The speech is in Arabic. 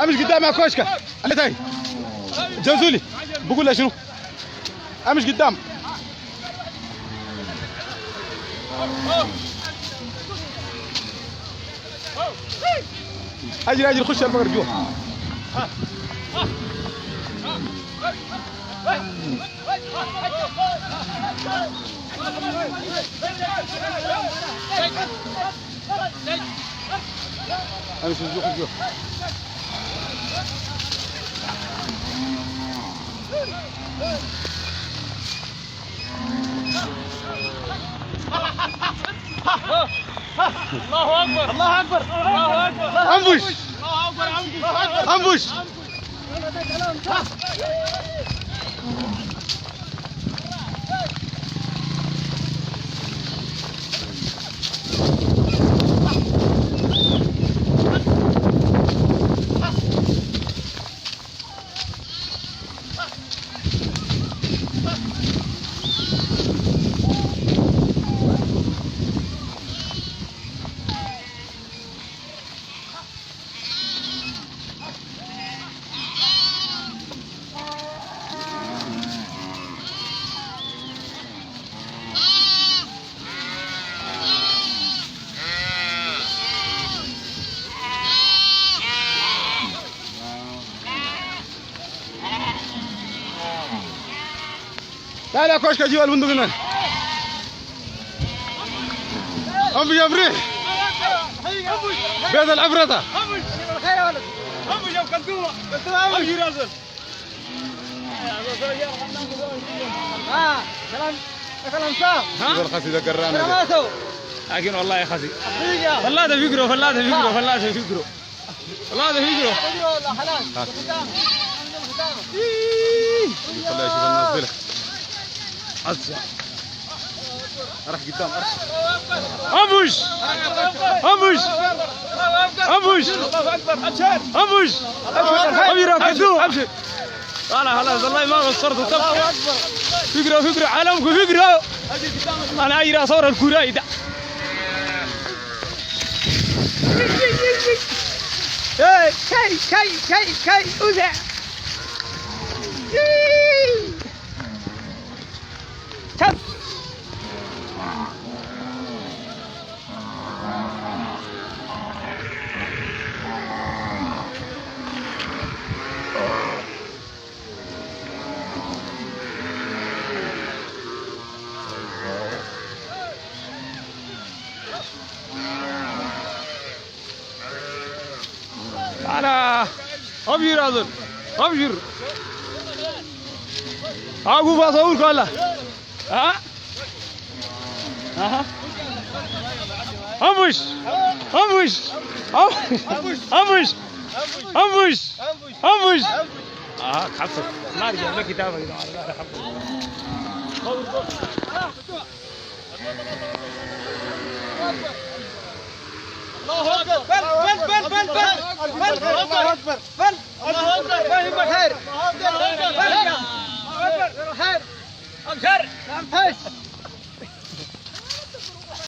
امش قدام يا كوشكا اللي تاي جوزولي بقول له شنو امش قدام اجري اجري خش البقر جوا امشي جوا جوا الله اكبر الله اكبر الله اكبر انبش الله اكبر انبش تعال يا كوشكا جوا البندق هنا انبش يا فريح بيت العفرطة خير يا ولد امشي يا كلثومه امشي راسل سلام سلام صاح يقول خسي ذا قرانا سلاماتو لكن والله يا خزي فلاده فيقروا فلاده فيقروا فلاده فيقروا فلاده فيقروا والله حلال خليه يشوف الناس بلك اسرع راح قدام امبوش امبوش امبوش امبوش ابيرا كذوب ابشر انا خلاص والله ما قصرت فقروا فقروا عالمكم فقروا انا اجري اصور الكوراي ده كاي اوزع كم أنا أبشر أظن أبشر أقول بصور كله ها ها أمبوش أمبوش أمبوش أمبوش أمبوش حفظ ما أرجع لك كتابة كده الله اكبر بل بل بل بل بل الله اكبر بل الله اكبر فاهم خير الله اكبر خير ابشر